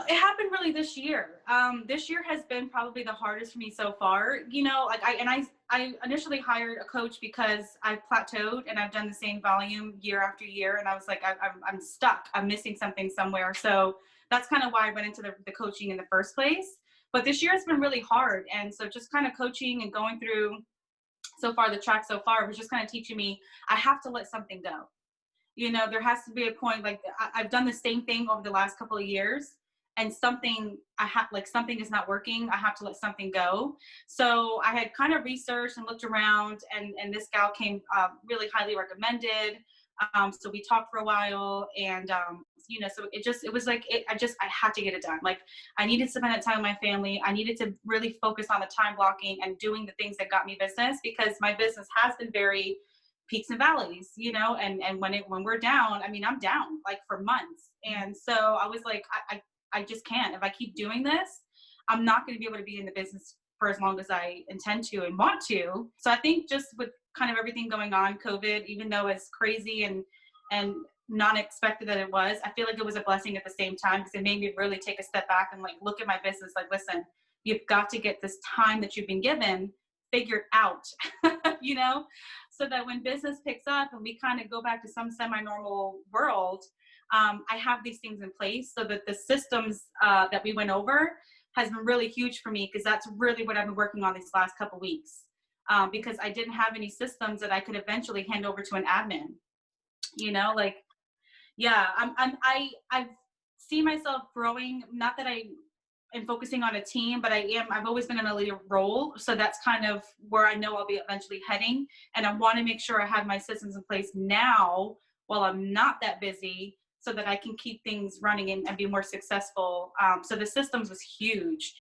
It happened really this year. This year has been probably the hardest for me so far. You know, like I initially hired a coach because I plateaued and I've done the same volume year after year, and I was like, I'm stuck. I'm missing something somewhere. So that's kind of why I went into the coaching in the first place. But this year has been really hard, and so just kind of coaching and going through so far the track so far was just kind of teaching me I have to let something go. You know, there has to be a point, like I've done the same thing over the last couple of years, and something I have, like something is not working. I have to let something go. So I had kind of researched and looked around, and this gal came really highly recommended. So we talked for a while, and you know, so it was like I had to get it done. Like I needed to spend that time with my family. I needed to really focus on the time blocking and doing the things that got me business, because my business has been very peaks and valleys, you know, and when we're down, I mean, I'm down like for months. And so I was like, I just can't. If I keep doing this, I'm not going to be able to be in the business for as long as I intend to and want to. So I think just with kind of everything going on, COVID, even though it's crazy and not expected that it was, I feel like it was a blessing at the same time, because it made me really take a step back and like look at my business like, listen, you've got to get this time that you've been given figured out, you know, so that when business picks up and we kind of go back to some semi-normal world, I have these things in place so that the systems that we went over has been really huge for me, because that's really what I've been working on these last couple weeks, because I didn't have any systems that I could eventually hand over to an admin, you know, like, yeah, I've seen myself growing, not that I am focusing on a team, but I've always been in a leader role. So that's kind of where I know I'll be eventually heading. And I want to make sure I have my systems in place now while I'm not that busy, so that I can keep things running and be more successful. So the systems was huge.